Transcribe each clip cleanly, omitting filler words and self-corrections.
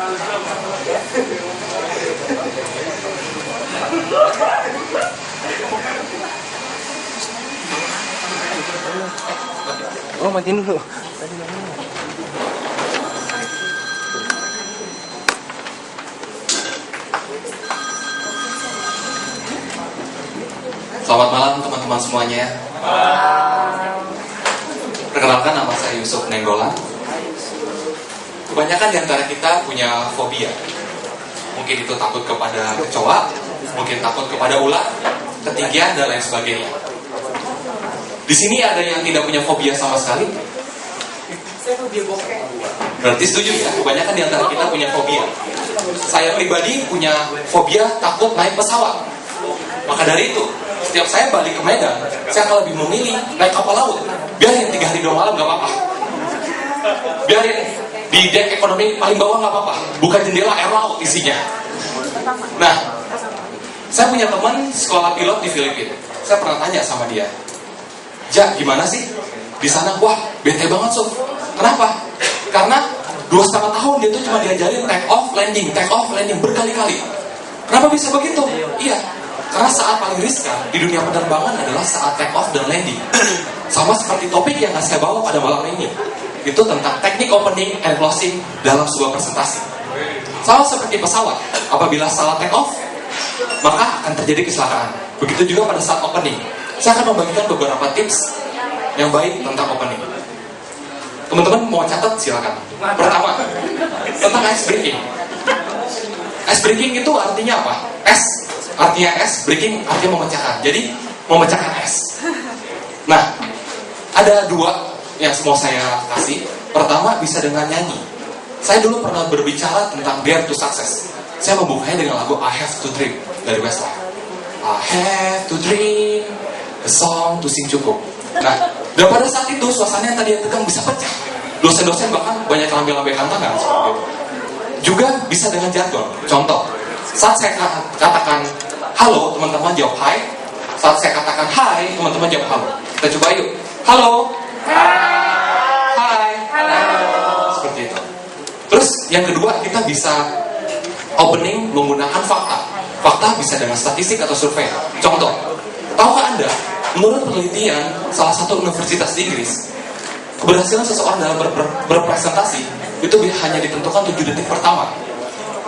Oh, matiin dulu. Selamat malam teman-teman semuanya. Perkenalkan, nama saya Yusuf Nenggolan. Kebanyakan di antara kita punya fobia. Mungkin itu takut kepada kecoa, mungkin takut kepada ular, ketinggian, dan lain sebagainya. Di sini ada yang tidak punya fobia sama sekali? Saya fobia bokeh. Berarti setuju ya, kebanyakan di antara kita punya fobia. Saya pribadi punya fobia takut naik pesawat. Maka dari itu, setiap saya balik ke Medan, saya akan lebih memilih naik kapal laut. Biarin 3 hari 2 malam gak apa-apa. Biarin di dek ekonomi paling bawah gak apa-apa. Buka jendela air laut isinya. Nah, saya punya teman sekolah pilot di Filipina. Saya pernah tanya sama dia, "Ja, gimana sih di sana?" "Wah, bete banget, Sof." "Kenapa?" "Karena 2,5 tahun dia tuh cuma diajarin take off landing berkali-kali." "Kenapa bisa begitu?" "Iya, karena saat paling riskan di dunia penerbangan adalah saat take off dan landing." Sama seperti topik yang saya bawa pada malam ini, itu tentang teknik opening and closing dalam sebuah presentasi. Sama seperti pesawat, apabila salah take off, maka akan terjadi kecelakaan. Begitu juga pada saat opening. Saya akan membagikan beberapa tips yang baik tentang opening. Teman-teman mau catat silakan. Pertama, tentang ice breaking. Ice breaking itu artinya apa? Artinya es, breaking artinya memecahkan. Jadi memecahkan es. Nah, ada 2 yang mau saya kasih. Pertama, bisa dengan nyanyi. Saya dulu pernah berbicara tentang Dare to Success. Saya membukanya dengan lagu I Have to Dream dari Westlife. I have to dream a song to sing cukup. Nah, dan pada saat itu suasana yang tadi tegang bisa pecah. Dosen-dosen bahkan banyak lambai-lambaikan tangan seperti itu. Juga bisa dengan jargon. Contoh, saat saya katakan halo, teman-teman jawab hai. Saat saya katakan hai, teman-teman jawab halo. Kita coba yuk. Halo. Hai. Seperti itu. Terus yang kedua, kita bisa opening menggunakan fakta. Fakta bisa dengan statistik atau survei. Contoh, tahukah Anda, menurut penelitian salah satu universitas di Inggris, keberhasilan seseorang dalam berpresentasi itu hanya ditentukan 7 detik pertama.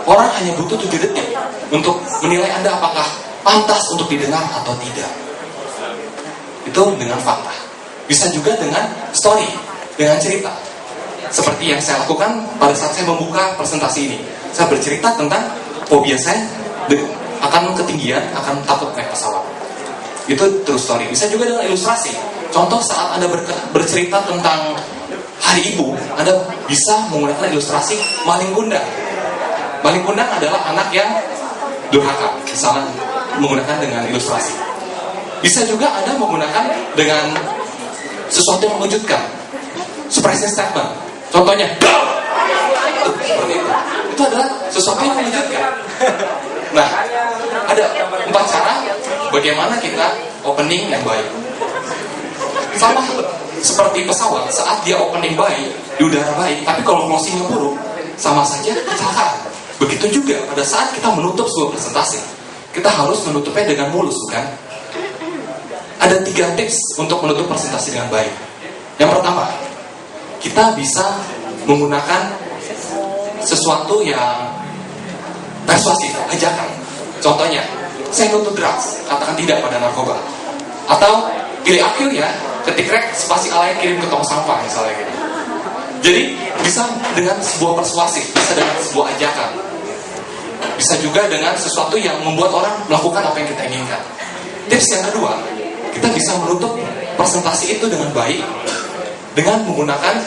Orang hanya butuh 7 detik untuk menilai Anda apakah pantas untuk didengar atau tidak. Itu dengan fakta. Bisa juga dengan story, dengan cerita. Seperti yang saya lakukan pada saat saya membuka presentasi ini. Saya bercerita tentang fobia saya akan ketinggian, akan takut naik pesawat. Itu true story. Bisa juga dengan ilustrasi. Contoh, saat Anda bercerita tentang Hari Ibu, Anda bisa menggunakan ilustrasi maling kundang. Maling kundang adalah anak yang durhaka, misalnya menggunakan dengan ilustrasi. Bisa juga Anda menggunakan dengan sesuatu yang mengejutkan, surprise statement. Contohnya, seperti itu. Itu adalah sesuatu yang mengejutkan. Nah, ada 4 cara bagaimana kita opening yang baik. Sama seperti pesawat, saat dia opening baik, di udara baik, tapi kalau closingnya buruk, sama saja kecelakaan. Begitu juga pada saat kita menutup sebuah presentasi, kita harus menutupnya dengan mulus, bukan? Ada 3 tips untuk menutup presentasi dengan baik. Yang pertama, kita bisa menggunakan sesuatu yang persuasif, ajakan. Contohnya, saya nutup drugs, katakan tidak pada narkoba. Atau pilih akil ya, ketik rek spasi alay kirim ke tong sampah misalnya gitu. Jadi bisa dengan sebuah persuasif, bisa dengan sebuah ajakan. Bisa juga dengan sesuatu yang membuat orang melakukan apa yang kita inginkan. Tips yang kedua, kita bisa menutup presentasi itu dengan baik dengan menggunakan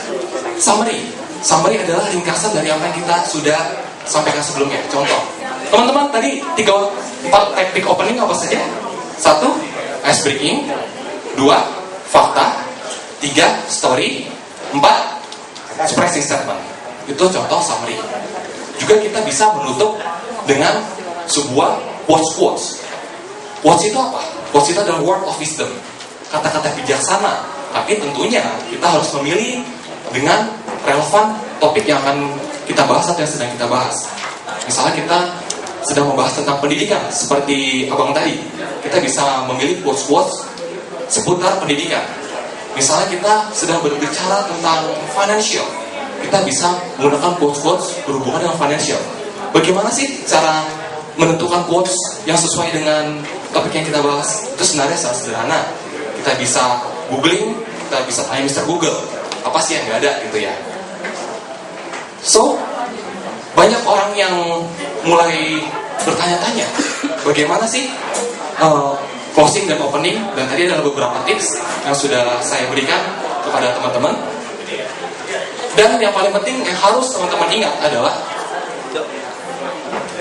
summary. Summary adalah ringkasan dari apa yang kita sudah sampaikan sebelumnya. Contoh, teman-teman tadi 4 teknik opening apa saja? 1, ice breaking. 2, fakta. 3, story. 4, surprising statement. Itu contoh summary. Juga kita bisa menutup dengan sebuah quotes. Quotes itu apa? Quotes itu adalah word of wisdom, kata-kata bijaksana. Tapi tentunya kita harus memilih dengan relevan topik yang akan kita bahas atau yang sedang kita bahas. Misalnya kita sedang membahas tentang pendidikan, seperti abang tadi, kita bisa memilih quotes-quotes seputar pendidikan. Misalnya kita sedang berbicara tentang financial, kita bisa menggunakan quotes-quotes berhubungan dengan financial. Bagaimana sih cara menentukan quotes yang sesuai dengan topik yang kita bahas? Itu sebenarnya sangat sederhana. Kita bisa googling, kita bisa tanya Mr. Google, apa sih yang nggak ada gitu ya. So, banyak orang yang mulai bertanya-tanya, bagaimana sih closing dan opening, dan tadi ada beberapa tips yang sudah saya berikan kepada teman-teman. Dan yang paling penting yang harus teman-teman ingat adalah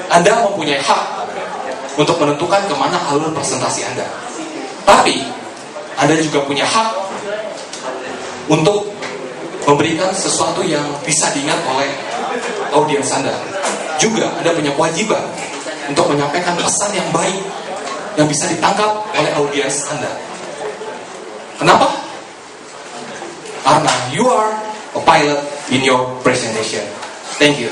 Anda mempunyai hak untuk menentukan kemana alur presentasi Anda. Tapi Anda juga punya hak untuk memberikan sesuatu yang bisa diingat oleh audiens Anda. Juga Anda punya kewajiban untuk menyampaikan pesan yang baik yang bisa ditangkap oleh audiens Anda. Kenapa? Karena you are a pilot in your presentation. Thank you.